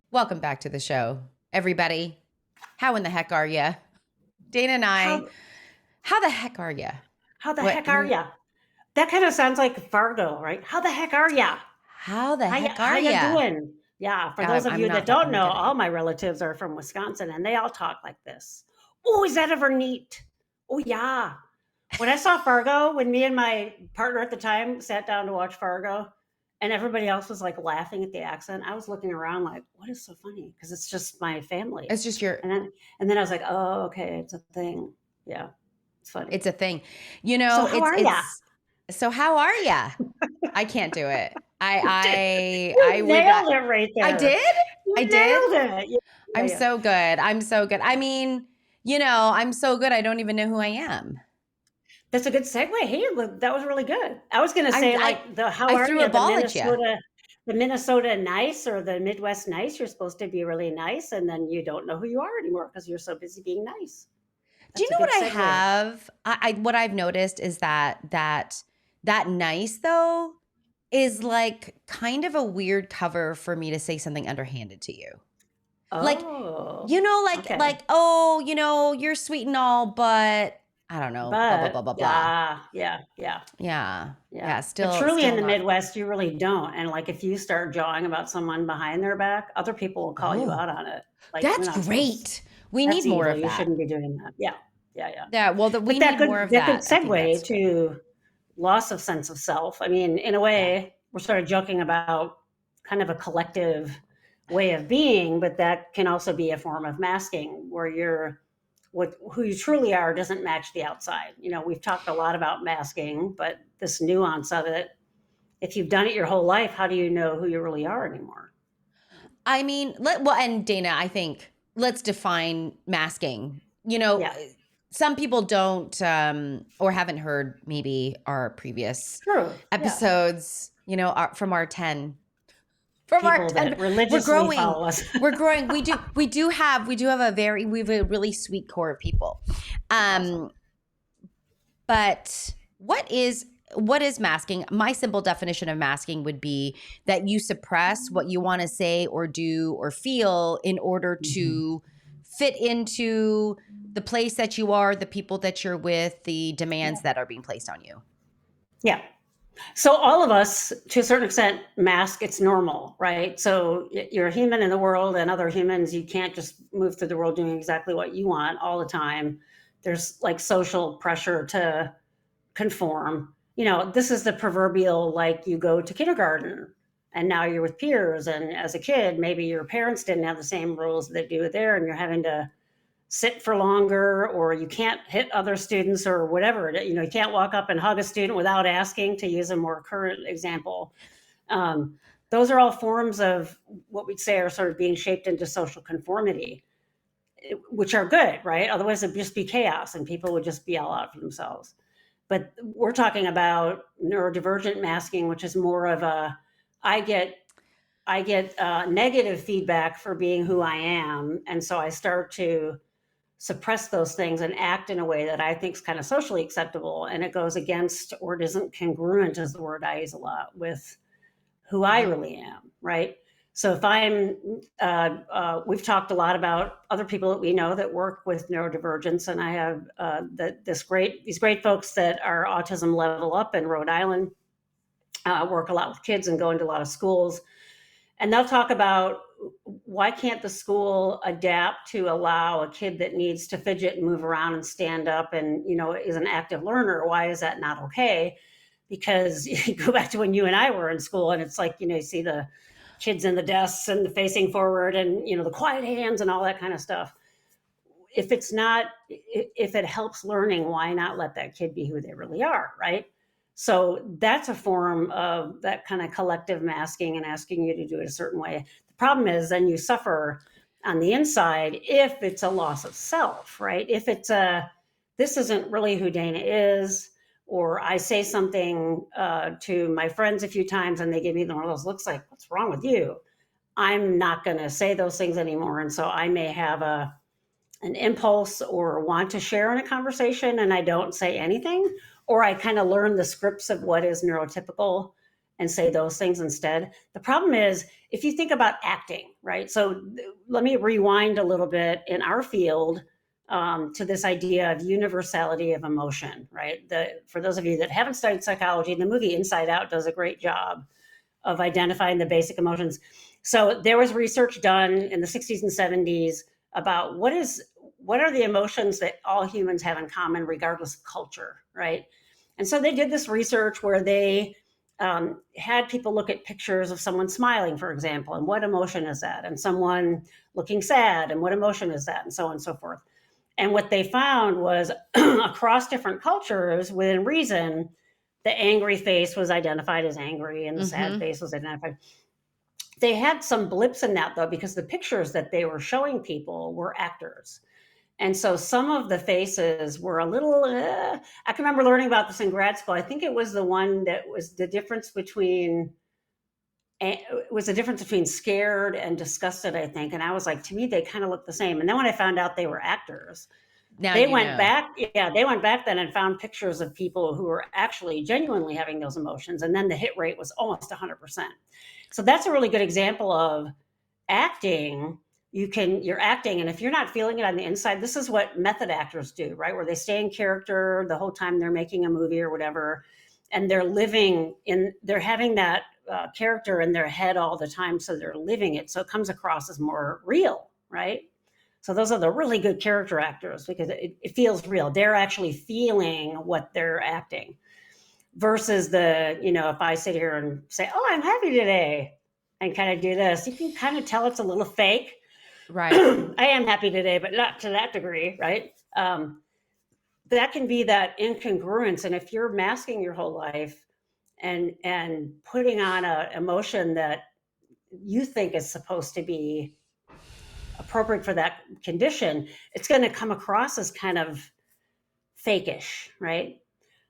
Welcome back to the show, everybody. How in the heck are you? Dana and I, how the heck are you? How the heck are ya? That kind of sounds like Fargo, right? How the heck are ya? How the heck How are you ya? doing? Yeah, for those of I'm you not that don't fucking know, good at all it. my relatives are from Wisconsin and they all talk like this. Oh, is that ever neat? Oh, yeah. When I saw Fargo, when me and my partner at the time sat down to watch Fargo and everybody else was like laughing at the accent, I was looking around like, what is so funny? Because it's just my family. It's just your, And then I was like, oh, okay, it's a thing. Yeah, it's funny. it's a thing. So how are ya? So how are ya? I can't do it. I You would nailed it right there. I did? You I did? nailed it. Yeah, I'm yeah. so good. I'm so good. I mean, I'm so good. I don't even know who I am. That's a good segue. Hey, look, that was really good. I was going to say how I are threw you? a ball at you. The Minnesota nice or the Midwest nice. You're supposed to be really nice, and then you don't know who you are anymore because you're so busy being nice. Do you know what I have? What I've noticed is that nice though is like kind of a weird cover for me to say something underhanded to you. Like, okay. oh, you're sweet and all, but I don't know, blah, blah, blah, blah, blah. Yeah. Still, But truly still in the not. Midwest, you really don't. And like if you start jawing about someone behind their back, other people will call you out on it. Like that's great. We that's need more evil. of You that. shouldn't be doing that. Yeah. Yeah. Well, we need more of that. That could segue to loss of sense of self. I mean, in a way, we're sort of joking about kind of a collective way of being, but that can also be a form of masking where who you truly are doesn't match the outside. We've talked a lot about masking, but this nuance of it, if you've done it your whole life, how do you know who you really are anymore? I mean, and Dana, I think let's define masking. Some people don't or haven't heard maybe our previous episodes, from our 10. From people our 10, that religiously we're growing. Follow us. We're growing. We do have we have a really sweet core of people. Awesome. But what is masking? My simple definition of masking would be that you suppress what you want to say or do or feel in order to fit into the place that you are, the people that you're with, the demands that are being placed on you. Yeah. So all of us, to a certain extent, mask. It's normal, right? So you're a human in the world, and other humans, you can't just move through the world doing exactly what you want all the time. There's like social pressure to conform. This is the proverbial, like you go to kindergarten and now you're with peers. And as a kid, maybe your parents didn't have the same rules that do there, and you're having to sit for longer, or you can't hit other students or whatever. You can't walk up and hug a student without asking, to use a more current example. Those are all forms of what we'd say are sort of being shaped into social conformity, which are good, right? Otherwise it'd just be chaos and people would just be all out for themselves. But we're talking about neurodivergent masking, which is more of I get negative feedback for being who I am, and so I start to suppress those things and act in a way that I think is kind of socially acceptable, and it goes against, or it isn't congruent, is the word I use a lot, with who I really am, right? So if we've talked a lot about other people that we know that work with neurodivergence, and I have these great folks that are Autism Level Up in Rhode Island, work a lot with kids and go into a lot of schools. And they'll talk about, why can't the school adapt to allow a kid that needs to fidget and move around and stand up and, is an active learner? Why is that not okay? Because you go back to when you and I were in school, and it's like, you see the kids in the desks and the facing forward and, the quiet hands and all that kind of stuff. If it helps learning, why not let that kid be who they really are, right? So that's a form of that kind of collective masking and asking you to do it a certain way. The problem is then you suffer on the inside if it's a loss of self, right? If it's this isn't really who Dana is, or I say something to my friends a few times and they give me one of those looks like, what's wrong with you? I'm not going to say those things anymore. And so I may have an impulse or want to share in a conversation and I don't say anything, or I kind of learn the scripts of what is neurotypical and say those things instead. The problem is if you think about acting, right? So let me rewind a little bit in our field to this idea of universality of emotion, right? For those of you that haven't studied psychology, the movie Inside Out does a great job of identifying the basic emotions. So there was research done in the 60s and 70s about what are the emotions that all humans have in common regardless of culture, right? And so they did this research where they had people look at pictures of someone smiling, for example, and what emotion is that? And someone looking sad, and what emotion is that? And so on and so forth. And what they found was across different cultures, within reason, the angry face was identified as angry and the sad face was identified. They had some blips in that, though, because the pictures that they were showing people were actors. And so some of the faces were a little, I can remember learning about this in grad school. I think it was the one that was the difference between scared and disgusted, I think. And I was like, to me, they kind of look the same. And then when I found out they were actors, Now they you went know. back. Yeah, they went back then and found pictures of people who were actually genuinely having those emotions. And then the hit rate was almost 100%. So that's a really good example of acting. You're acting, and if you're not feeling it on the inside, this is what method actors do, right? Where they stay in character the whole time they're making a movie or whatever, and they're having that character in their head all the time, so they're living it, so it comes across as more real, right? So those are the really good character actors because it feels real. They're actually feeling what they're acting versus if I sit here and say, oh, I'm happy today and kind of do this, you can kind of tell it's a little fake. Right. I am happy today, but not to that degree, right? That can be that incongruence. And if you're masking your whole life and putting on an emotion that you think is supposed to be appropriate for that condition, it's going to come across as kind of fakeish, right?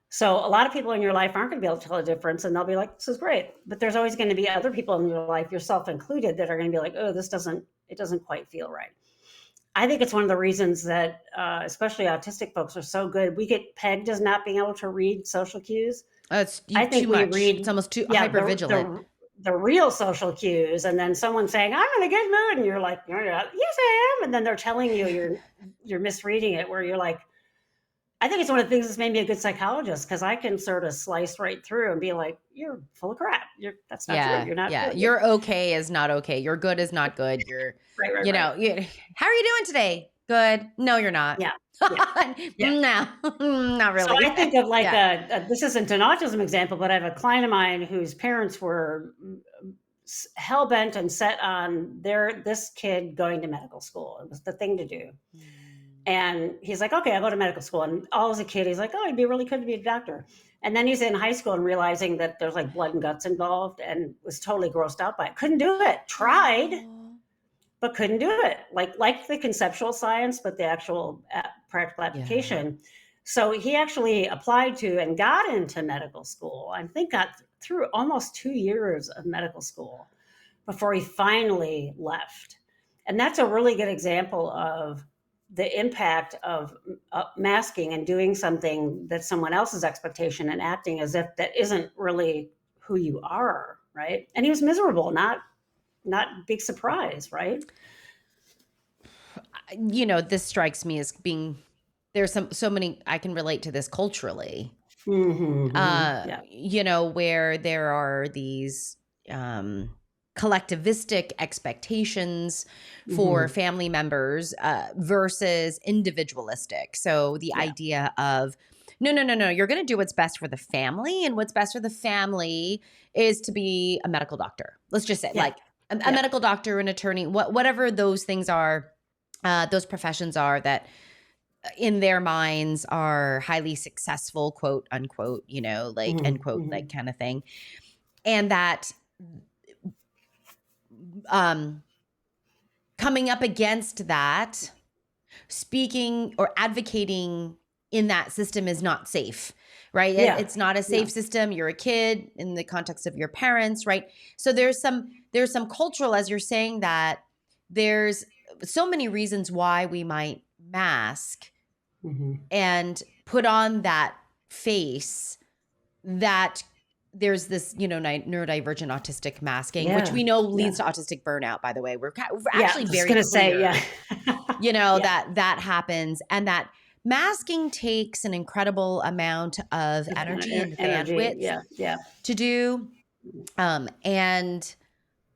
So a lot of people in your life aren't going to be able to tell a difference, and they'll be like, this is great. But there's always going to be other people in your life, yourself included, that are going to be like, oh, it doesn't quite feel right. I think it's one of the reasons that especially autistic folks are so good. We get pegged as not being able to read social cues. It's I too think we much. read, It's almost too yeah, hyper vigilant. the real social cues, and then someone saying, I'm in a good mood, and you're like, yes, I am. And then they're telling you you're misreading it, where you're like, I think it's one of the things that's made me a good psychologist, because I can sort of slice right through and be like, you're full of crap. That's not true. You're not. Yeah. Good. You're okay is not okay. You're good is not good. You're, Right. how are you doing today? Good. No, you're not. Yeah. Yeah. No, not really. So I think of like this isn't an autism example, but I have a client of mine whose parents were hell bent and set on this kid going to medical school. It was the thing to do. And he's like, okay, I'll go to medical school. And all as a kid, he's like, oh, it'd be really good to be a doctor. And then he's in high school and realizing that there's like blood and guts involved, and was totally grossed out by it. Couldn't do it. Tried, but couldn't do it. Like the conceptual science, but the actual practical application. Yeah. So he actually applied to and got into medical school. I think got through almost 2 years of medical school before he finally left. And that's a really good example of the impact of masking and doing something that's someone else's expectation and acting as if that isn't really who you are, right? And he was miserable, not big surprise, right? This strikes me as being, there's so many, I can relate to this culturally, where there are these collectivistic expectations for family members versus individualistic. So the idea of, no, you're going to do what's best for the family, and what's best for the family is to be a medical doctor. Let's just say a medical doctor, an attorney, whatever those things are, those professions are that in their minds are highly successful, quote unquote, end quote, like kind of thing. And that coming up against that, speaking or advocating in that system is not safe, right? Yeah. It's not a safe system. You're a kid in the context of your parents, right? So there's some cultural, as you're saying that, there's so many reasons why we might mask and put on that face, that there's this, neurodivergent autistic masking, which we know leads to autistic burnout, by the way. We're Yeah, actually just very gonna say, clear, yeah. that happens, and that masking takes an incredible amount of energy and Energy, bandwidth yeah. to do. And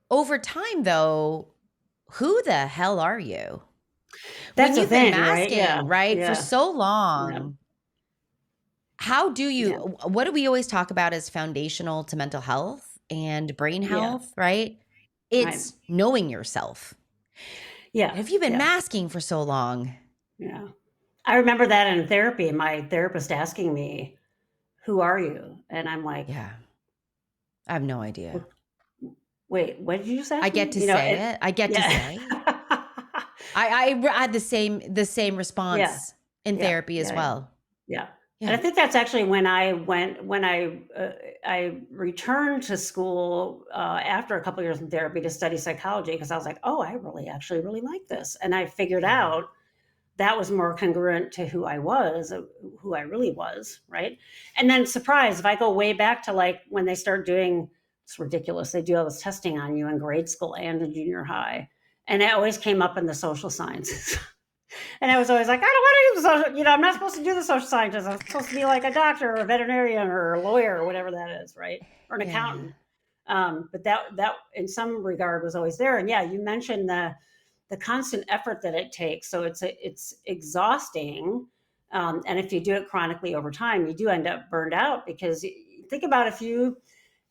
over time, though, who the hell are you? When That's the you've been thing, right? masking, right, for so Yeah, long, how do you, yeah, what do we always talk about as foundational to mental health and brain yeah, health, right? right. It's knowing yourself. Yeah, And if you've been yeah, masking for so long, yeah. I remember that in therapy, my therapist asking me, "Who are you?" And I'm like, yeah, I have no idea. Wait, what did you just I ask get me?" to say it. I get to Yeah. say. I had the same Yeah, response in yeah, therapy as yeah. well. Yeah. And Yeah. I think that's actually when I returned to school after a couple years in therapy to study psychology, because I was like, oh, I really actually really like this, and I figured Yeah. out that was more congruent to who I was, who I really was, right? And then, surprise, if I go way back to like when they start doing, it's ridiculous. They do all this testing on you in grade school and in junior high, and it always came up in the social sciences. And I was always like, I don't want to do the social, I'm not supposed to do the social sciences. I'm supposed to be like a doctor or a veterinarian or a lawyer or whatever that is, right? Or an Yeah. accountant. But that in some regard was always there. And yeah, you mentioned the constant effort that it takes. So it's exhausting. And if you do it chronically over time, you do end up burned out, because think about if you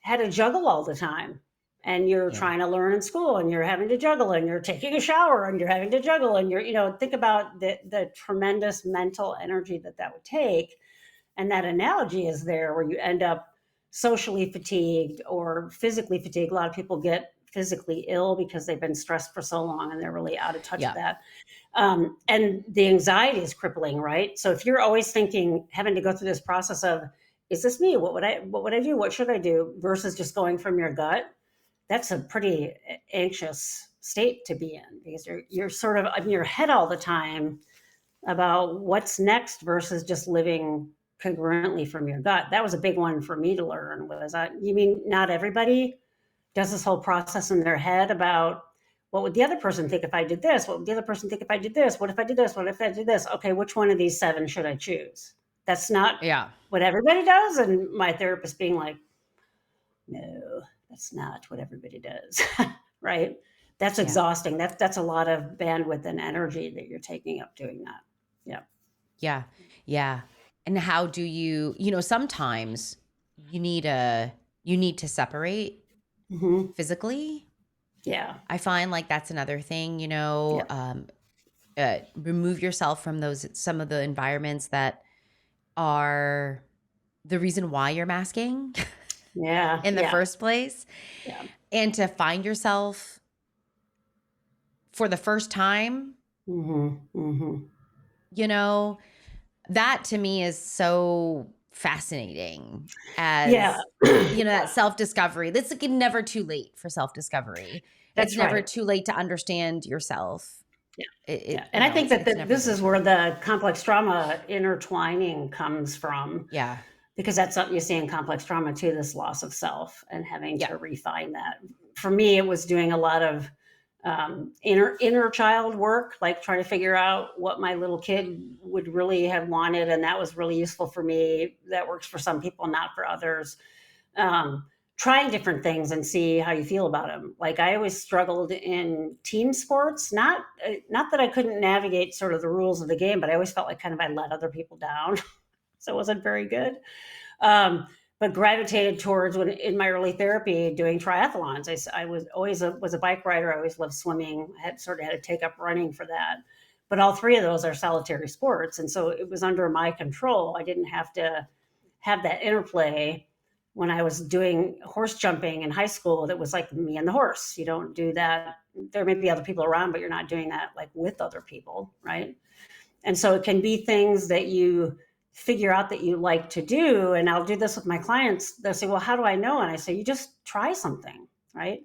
had to juggle all the time and you're Yeah. trying to learn in school and you're having to juggle and you're taking a shower and you're having to juggle and think about the tremendous mental energy that would take. And that analogy is there where you end up socially fatigued or physically fatigued. A lot of people get physically ill because they've been stressed for so long and they're really out of touch with Yeah. that. And the anxiety is crippling, right? So if you're always thinking, having to go through this process of, is this me? What would I do? What should I do? Versus just going from your gut, that's a pretty anxious state to be in, because you're sort of in your head all the time about what's next versus just living congruently from your gut. That was a big one for me to learn. Was you mean not everybody does this whole process in their head about, what would the other person think if I did this? What would the other person think if I did this? What if I did this? What if I did this? Okay, which one of these 7 should I choose? That's not Yeah. what everybody does. And my therapist being like, no, that's not what everybody does. Right? That's Yeah. exhausting. That's a lot of bandwidth and energy that you're taking up doing that. Yeah. Yeah. Yeah. And how do you, sometimes you need to separate Mm-hmm. physically. Yeah. I find like that's another thing, Yeah. remove yourself from some of the environments that are the reason why you're masking Yeah. in the Yeah. first place, Yeah. and to find yourself for the first time, Mm-hmm. Mm-hmm. that to me is so fascinating, Yeah. as that self-discovery. That's like never too late for self-discovery. It's That's never right. too late to understand yourself. Yeah. It Yeah. And I think that it's never this too is late. where the complex trauma intertwining comes from, Yeah. because that's something you see in complex trauma too, this loss of self and having Yeah. to refine that. For me, it was doing a lot of inner child work, like trying to figure out what my little kid would really have wanted. And that was really useful for me. That works for some people, not for others. Trying different things and see how you feel about them. Like I always struggled in team sports, not that I couldn't navigate sort of the rules of the game, but I always felt like kind of I let other people down. So it wasn't very good. But gravitated towards, when in my early therapy doing triathlons. I was always was a bike rider. I always loved swimming. I had to take up running for that. But all 3 of those are solitary sports. And so it was under my control. I didn't have to have that interplay. When I was doing horse jumping in high school, that was like me and the horse. You don't do that. There may be other people around, but you're not doing that like with other people, right? And so it can be things that you figure out that you like to do. And I'll do this with my clients. They'll say, well, how do I know? And I say, you just try something, right?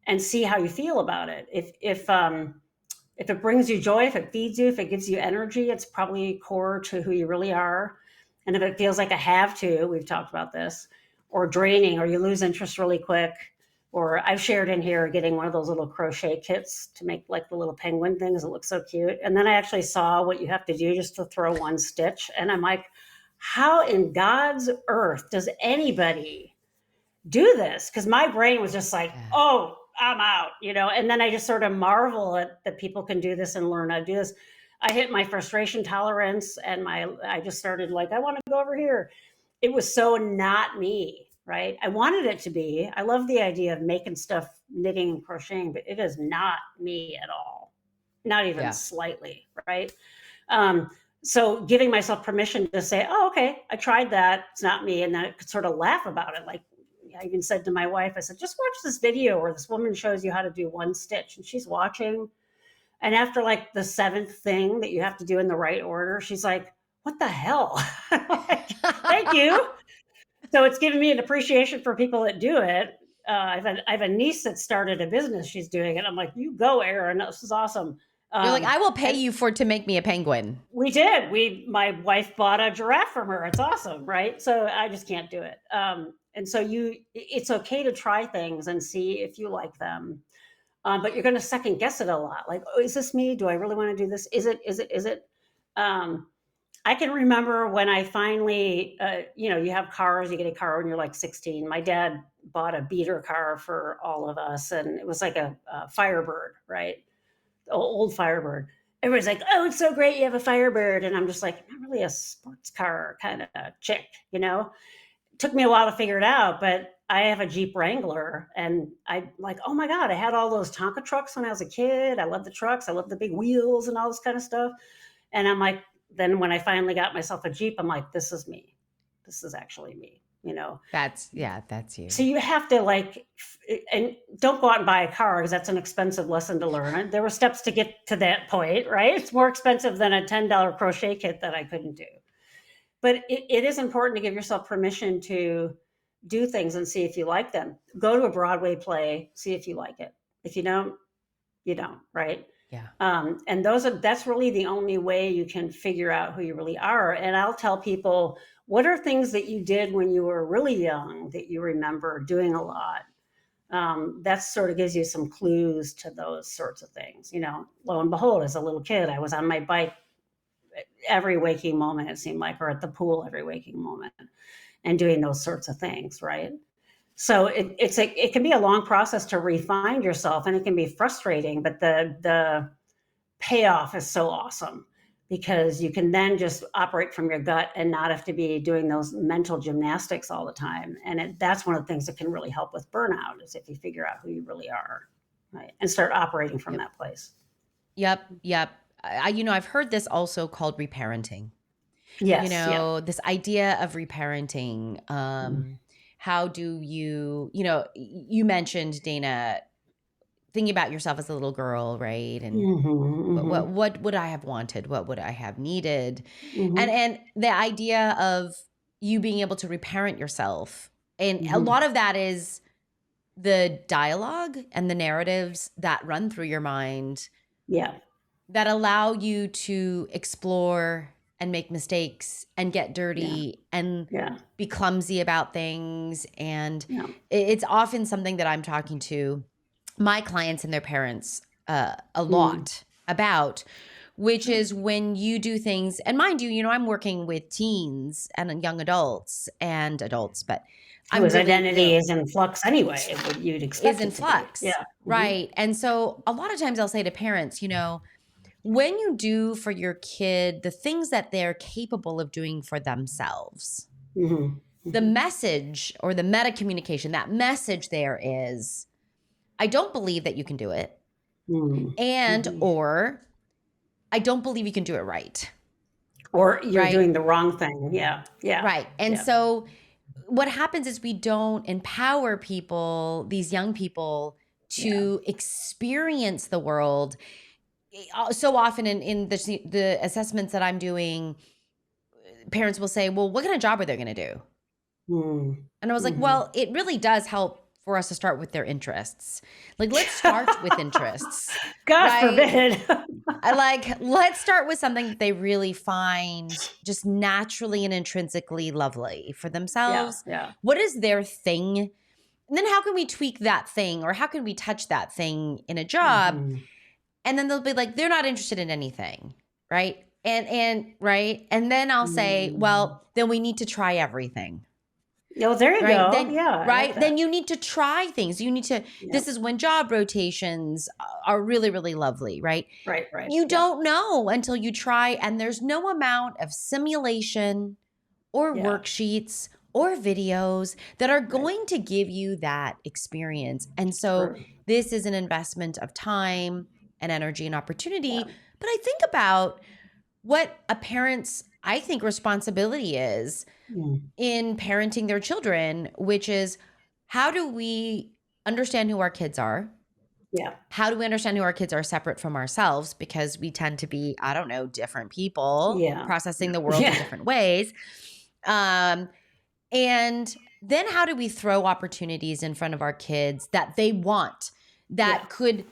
And see how you feel about it. If it brings you joy, if it feeds you, if it gives you energy, it's probably core to who you really are. And if it feels like a have to, we've talked about this, or draining, or you lose interest really quick, or I've shared in here getting one of those little crochet kits to make like the little penguin things that look so cute. And then I actually saw what you have to do just to throw one stitch. And I'm like, how in God's earth does anybody do this? Because my brain was just like, oh, I'm out, and then I just sort of marvel at that people can do this and learn how to do this. I hit my frustration tolerance and I just started like, I want to go over here. It was so not me, right? I wanted it to be. I love the idea of making stuff, knitting and crocheting, but it is not me at all. Not even slightly, right? So giving myself permission to say, oh, okay, I tried that. It's not me. And then I could sort of laugh about it. Like, I even said to my wife, I said, just watch this video where this woman shows you how to do one stitch. And she's watching. And after like the seventh thing that you have to do in the right order, she's like, what the hell? Like, thank you. So it's given me an appreciation for people that do it. I have a niece that started a business. She's doing it. I'm like, you go, Erin. This is awesome. You're like, I will pay you to make me a penguin. We did. My wife bought a giraffe from her. It's awesome, right? So I just can't do it. And so it's okay to try things and see if you like them. But you're going to second guess it a lot. Like, oh, is this me? Do I really want to do this? Is it? I can remember when I finally, you have cars, you get a car when you're like 16. My dad bought a beater car for all of us. And it was like a Firebird, right? Old Firebird. Everybody's like, oh, it's so great you have a Firebird. And I'm just like, I'm not really a sports car kind of chick, Took me a while to figure it out, but I have a Jeep Wrangler and I like, oh my God, I had all those Tonka trucks when I was a kid. I love the trucks. I love the big wheels and all this kind of stuff. And I'm like, then when I finally got myself a Jeep, I'm like, this is me. This is actually me, That's you. So you have to and don't go out and buy a car because that's an expensive lesson to learn. There were steps to get to that point, right? It's more expensive than a $10 crochet kit that I couldn't do. But it is important to give yourself permission to do things and see if you like them. Go to a Broadway play, see if you like it. If you don't, you don't, right? Yeah. And that's really the only way you can figure out who you really are. And I'll tell people, what are things that you did when you were really young that you remember doing a lot? That sort of gives you some clues to those sorts of things. Lo and behold, as a little kid, I was on my bike every waking moment, it seemed like, or at the pool every waking moment and doing those sorts of things, right? So it can be a long process to refine yourself and it can be frustrating, but the payoff is so awesome because you can then just operate from your gut and not have to be doing those mental gymnastics all the time. And that's one of the things that can really help with burnout is if you figure out who you really are, right? And start operating from that place. Yep. I've heard this also called reparenting. Yes. This idea of reparenting. How do you, you mentioned, Dana, thinking about yourself as a little girl, right? And what would I have wanted? What would I have needed? And the idea of you being able to reparent yourself. And a lot of that is the dialogue and the narratives that run through your mind. Yeah. That allow you to explore and make mistakes and get dirty and be clumsy about things. And it's often something that I'm talking to my clients and their parents a lot about, which is when you do things, and mind you, I'm working with teens and young adults, but whose identity is in flux anyway. You'd expect is in flux. Yeah. Right. And so a lot of times I'll say to parents, when you do for your kid the things that they're capable of doing for themselves, the message or the meta communication, that message there is, I don't believe that you can do it. Or I don't believe you can do it right. Or you're doing the wrong thing. Yeah. Yeah. Right. And so what happens is we don't empower people, these young people, to experience the world. So often in the assessments that I'm doing, parents will say, well, what kind of job are they going to do? And I was like, Mm-hmm. well, it really does help for us to start with their interests. Like, let's start with interests, God right? forbid. Let's start with something that they really find just naturally and intrinsically lovely for Yeah, themselves. yeah. What is their thing? And then how can we tweak that thing, or how can we touch that thing in a job? Mm-hmm. And then they'll be like, they're not interested in anything, right? And right. And then I'll say, Mm-hmm. well, then we need to try everything. Oh, there you Right. go. Then, Yeah, I like right. Then that. you need to try things. You need to, Yeah. this is when job rotations are really, really lovely, right? Right, right. You Yeah, don't know until you try, and there's no amount of simulation or yeah. worksheets or videos that are Right. going to give you that experience. And so True. this is an investment of time and energy and Yeah. opportunity. But I think about what a parent's, I think, responsibility is Mm. in parenting their children, which is, how do we understand who our kids are? Yeah. How do we understand who our kids are separate from ourselves? Because we tend to be, I don't know, different people Yeah. processing the world in Yeah. different ways. Um, and then how do we throw opportunities in front of our kids that they want, Yeah. that could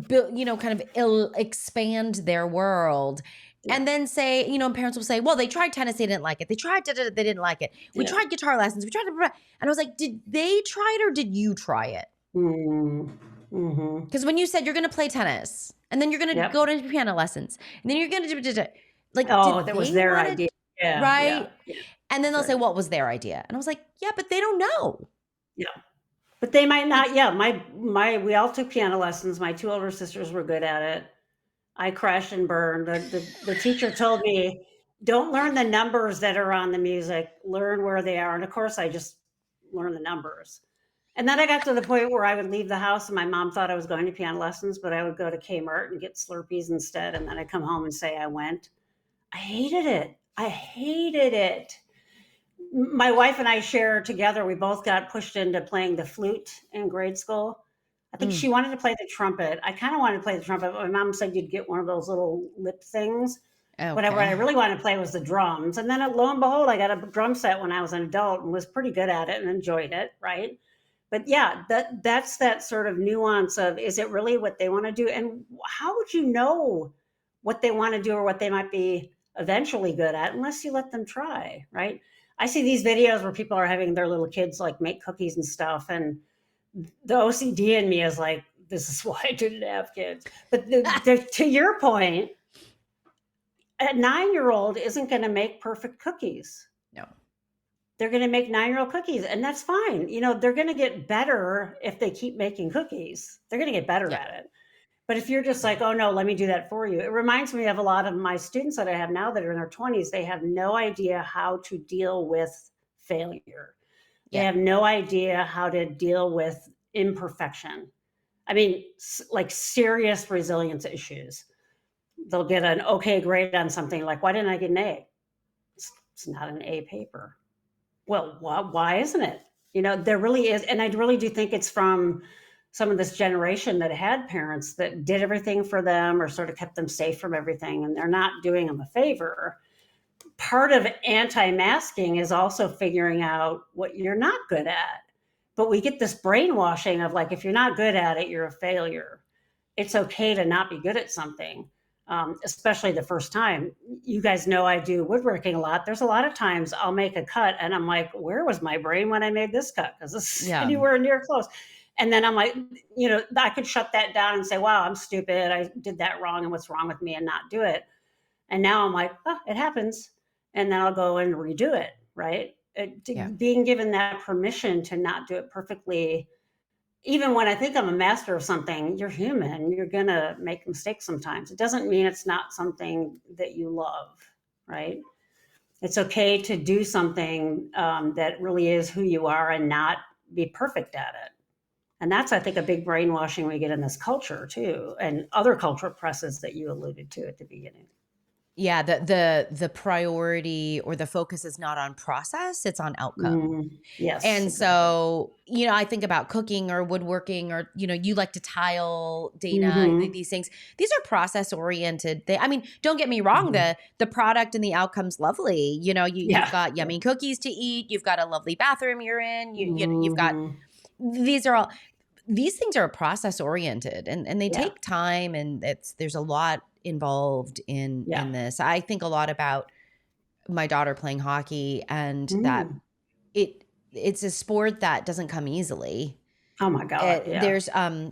build, kind of expand their world? Yeah. And then say, parents will say, well, they tried tennis, they didn't like it. They tried, they didn't like it. We Yeah. tried guitar lessons. We tried, and I was like, did they try it or did you try it? Mm. Mm-hmm. Because when you said you're going to play tennis and then you're going to Yep. go to piano lessons and then you're going to do, like, Oh, did that was they their want to, idea. Yeah. Yeah. right? Yeah. And then they'll say, Sure. what was their idea? And I was like, yeah, but they don't know. Yeah. But they might Like, not. Yeah. We all took piano lessons. My two older sisters were good at it. I crashed and burned. The teacher told me, don't learn the numbers that are on the music, learn where they are. And of course, I just learned the numbers. And then I got to the point where I would leave the house and my mom thought I was going to piano lessons, but I would go to Kmart and get Slurpees instead. And then I'd come home and say I went. I hated it. I hated it. My wife and I share together, we both got pushed into playing the flute in grade school. I think mm, she wanted to play the trumpet. I kind of wanted to play the trumpet, but my mom said you'd get one of those little lip things. But what I okay. really wanted to play was the drums. And then lo and behold, I got a drum set when I was an adult and was pretty good at it and enjoyed it, right? But yeah, that's that sort of nuance of, is it really what they want to do? And how would you know what they want to do or what they might be eventually good at unless you let them try, right? I see these videos where people are having their little kids like make cookies and stuff, and the OCD in me is like, this is why I didn't have kids. But to your point, a 9-year-old isn't going to make perfect cookies. No. They're going to make 9-year-old cookies, and that's fine. They're going to get better if they keep making cookies. They're going to get better Yeah. at it. But if you're just like, oh no, let me do that for you, it reminds me of a lot of my students that I have now that are in their 20s. They have no idea how to deal with failure. They Yeah. have no idea how to deal with imperfection. I mean, like serious resilience issues. They'll get an okay grade on something like, why didn't I get an A? It's not an A paper. Well, why isn't it? There really is. And I really do think it's from some of this generation that had parents that did everything for them or sort of kept them safe from everything, and they're not doing them a favor. Part of anti-masking is also figuring out what you're not good at. But we get this brainwashing of like, if you're not good at it, you're a failure. It's okay to not be good at something, especially the first time. You guys know I do woodworking a lot. There's a lot of times I'll make a cut and I'm like, where was my brain when I made this cut? Because this is Yeah. anywhere near close. And then I'm like, I could shut that down and say, wow, I'm stupid. I did that wrong. And what's wrong with me, and not do it. And now I'm like, oh, it happens. And then I'll go and redo it. Right. Yeah. Being given that permission to not do it perfectly, even when I think I'm a master of something, you're human. You're going to make mistakes sometimes. It doesn't mean it's not something that you love, right? It's okay to do something that really is who you are and not be perfect at it. And that's, I think, a big brainwashing we get in this culture too, and other cultural presses that you alluded to at the beginning. Yeah, the priority or the focus is not on process, it's on outcome. Yes, And exactly. so, I think about cooking or woodworking or, you like to tile, Dana, Hmm. these things. These are process oriented. I mean, don't get me wrong, Hmm. the product and the outcome's lovely. You've Yeah. got Yeah. yummy cookies to eat, you've got a lovely bathroom you're in, you've got Hmm. these are all these things are process oriented and they Yeah. take time and there's a lot involved Yeah. in this. I think a lot about my daughter playing hockey and that Mm. it's a sport that doesn't come easily. Oh my God. Yeah. There's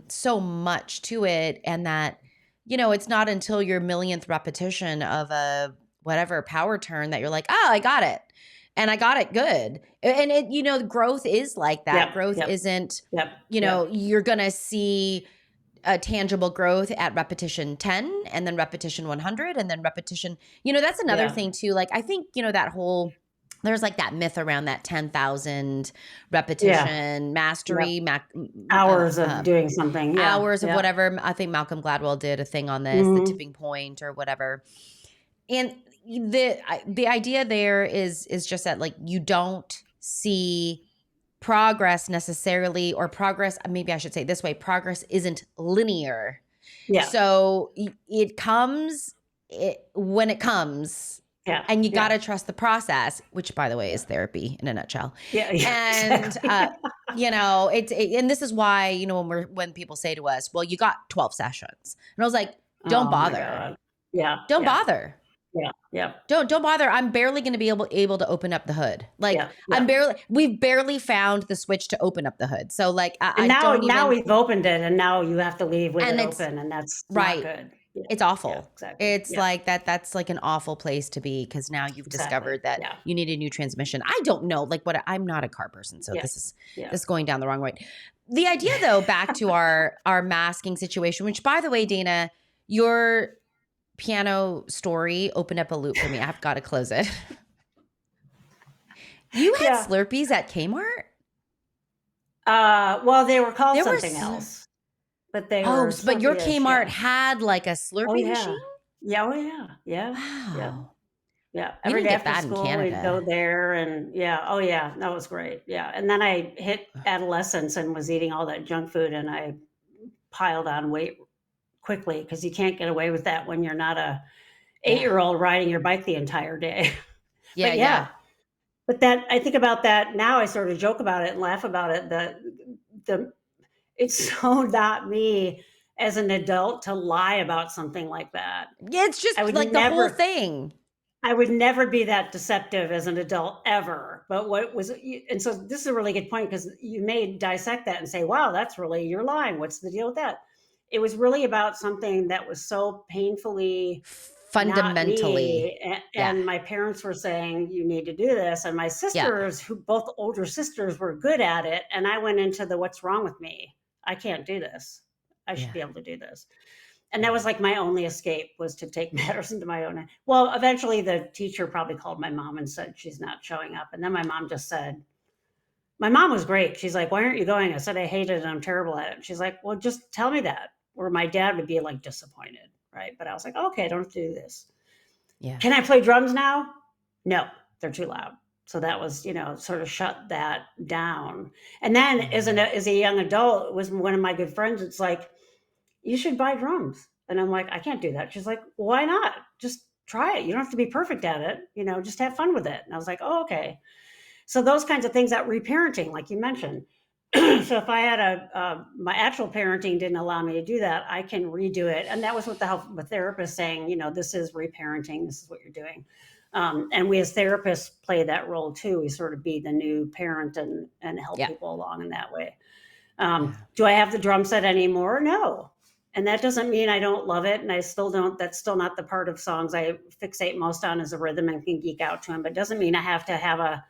so much to it and that it's not until your millionth repetition of a whatever power turn that you're like, "Oh, I got it." And I got it good. And growth is like that. Yep. Growth Yep. isn't, Yep. Yep. you're going to see a tangible growth at repetition 10 and then repetition 100 and then repetition. That's another Yeah. thing too. Like I think, that whole there's like that myth around that 10,000 Yeah. repetition Yep. mastery Hours of doing something. Yeah. hours of Yeah. whatever. I think Malcolm Gladwell did a thing on this, the Hmm. tipping point or whatever. And the idea there is just that like you don't see progress necessarily, or progress, maybe I should say it this way, progress isn't linear. Yeah. So it comes when it comes, Yeah. and you got Yeah. to trust the process, which by the way is Yeah. therapy in a nutshell. Yeah. Yeah. And Exactly. and this is why, when people say to us, well, you got 12 sessions. And I was like, don't Oh my bother. God. Yeah. Don't Yeah. bother. Yeah. Yeah. Don't bother. I'm barely going to be able to open up the hood. Like Yeah. Yeah. we've barely found the switch to open up the hood. So like And I don't now even, we've opened it, and now you have to leave with it and it's open, and that's not right. good. Yeah. It's Yeah. awful. Exactly. It's Yeah. like that's like an awful place to be because now you've Exactly. discovered that Yeah. you need a new transmission. I don't know, like I'm not a car person, so Yeah. this Yeah. is going down the wrong way. The idea though, back to our masking situation, which by the way, Dana, your piano story opened up a loop for me. I've got to close it. You had Yeah. Slurpees at Kmart? Well, they were called There were something else, but they Oh, were but your Slurpee-ish, Kmart yeah. had like a Oh, Slurpee yeah. machine? Yeah, oh, yeah. Yeah. Yeah. Wow. Yeah. We Every didn't day get after that in school, we'd go Canada. there and yeah. Oh, yeah. That was great. Yeah. And then I hit adolescence and was eating all that junk food and I piled on weight quickly because you can't get away with that when you're not a Yeah. 8-year-old riding your bike the entire day. Yeah, But yeah. yeah, but that I think about that now. I sort of joke about it and laugh about it. That the it's so not me as an adult to lie about something like that. Yeah, it's I just would like the whole never thing. I would never be that deceptive as an adult ever. But what was and so this is a really good point because you may dissect that and say, "Wow, that's really you're lying. What's the deal with that?" It was really about something that was so painfully not Fundamentally. me. Yeah. And my parents were saying, you need to do this. And my Yeah. sisters, who both older sisters, were good at it. And I went into the what's wrong with me? I can't do this. I should Yeah. be able to do this. And that Yeah. was like my only escape was to take matters into my own hand. Well, eventually the teacher probably called my mom and said she's not showing up. And then my mom just said, my mom was great. She's like, why aren't you going? I said, I hate it and I'm terrible at it. She's like, well, just tell me that. Or my dad would be like disappointed. Right. But I was like, okay, I don't have to do this. Yeah. Can I play drums now? No, they're too loud. So that was, sort of shut that down. And then as a young adult, it was one of my good friends. It's like, you should buy drums. And I'm like, I can't do that. She's like, why not? Just try it. You don't have to be perfect at it. Just have fun with it. And I was like, oh, okay. So those kinds of things, that reparenting, like you mentioned. So if I had my actual parenting didn't allow me to do that, I can redo it. And that was with the help of a therapist saying, this is reparenting. This is what you're doing. And we as therapists play that role too. We sort of be the new parent and help Yeah. people along in that way. Yeah. Do I have the drum set anymore? No. And that doesn't mean I don't love it. And I still don't, that's still not the part of songs I fixate most on is a rhythm and can geek out to them. But it doesn't mean I have to have a,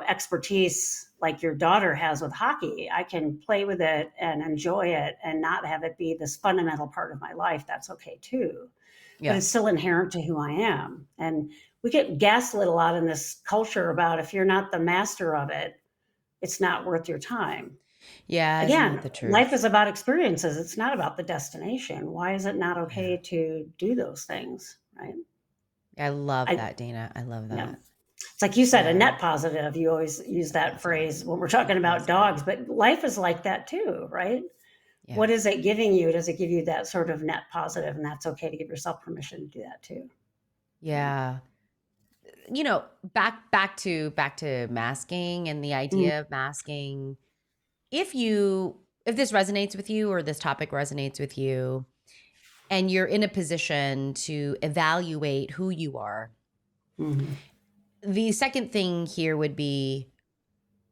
expertise like your daughter has with hockey. I can play with it and enjoy it and not have it be this fundamental part of my life. That's okay too. But Yeah. it's still inherent to who I am. And we get gaslit a lot in this culture about if you're not the master of it, it's not worth your time. Yeah. Isn't it Again, the life truth? is about experiences. It's not about the destination. Why is it not Yeah. okay to do those things? Right. I love I, that, Dana. I love yeah. that. It's like you said, a Yeah. net positive. You always use that That's right. phrase when we're talking about dogs, but life is like that too, right? Yeah. What is it giving you? Does it give you that sort of net positive? And that's okay to give yourself permission to do that too. Yeah. You know, back to masking and the Mm, idea of masking. If this resonates with you or this topic resonates with you and you're in a position to evaluate who you mhm, the second thing here would be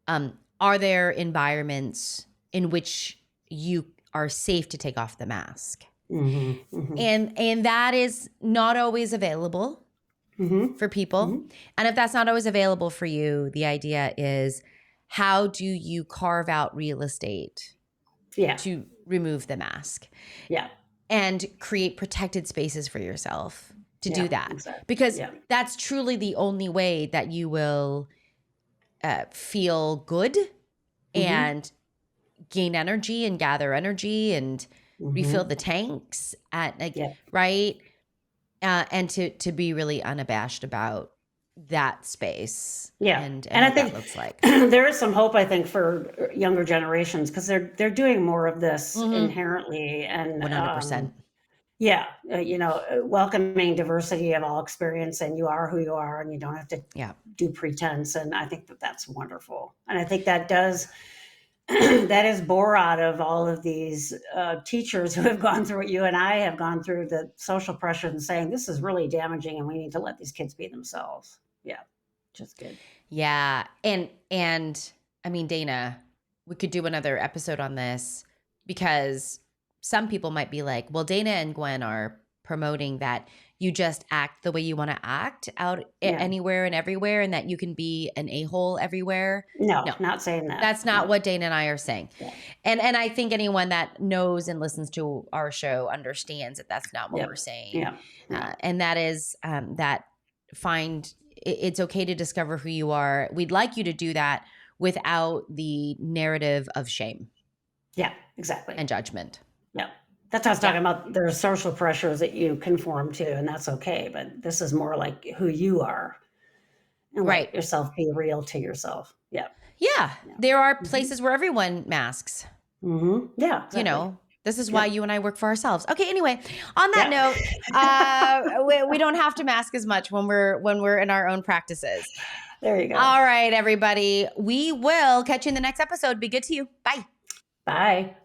are there environments in which you are safe to take off the mask? mhm, mhm, And that is not always available mhm, for people. mhm. And if that's not always available for you, the idea is how do you carve out real estate Yeah, to remove the mask yeah, and create protected spaces for yourself to do yeah, that? exactly. Because Yeah. that's truly the only way that you will feel good Mhm, and gain energy and gather energy and refill mhm. the tanks at like Yeah, right and to be really unabashed about that space yeah. and And I what that think looks like. there is some hope, I think, for younger generations because they're doing more of this Mm-hmm. inherently, and 100%. yeah, welcoming diversity of all experience, and you are who you are, and you don't have to Yeah. do pretense. And I think that that's wonderful, and I think that does that is bore out of all of these teachers who have gone through what you and I have gone through, the social pressure and saying this is really damaging, and we need to let these kids be themselves. Yeah, just good. Yeah. And I mean, Dana, we could do another episode on this because some people might be like, well, Dana and Gwen are promoting that you just act the way you want to act out Yeah, anywhere and everywhere and that you can be an a-hole everywhere. no, No. not saying that. That's not No, what Dana and I are saying. yeah, And I think anyone that knows and listens to our show understands that that's not what yeah, we're saying. yeah, yeah, And that is that it's okay to discover who you are. We'd like you to do that without the narrative of shame yeah, exactly. and judgment. Yeah. That's what I was Yeah. talking about. There are social pressures that you conform to, and that's okay. But this is more like who you are and Right. let yourself be real to yourself. Yeah. Yeah. Yeah. There are Hmm. places where everyone masks. Yeah, You exactly. know, this is why Yep. you and I work for ourselves. Okay, anyway, on that Yeah. note, we don't have to mask as much when we're in our own practices. There you go. All right, everybody. We will catch you in the next episode. Be good to you. Bye. Bye.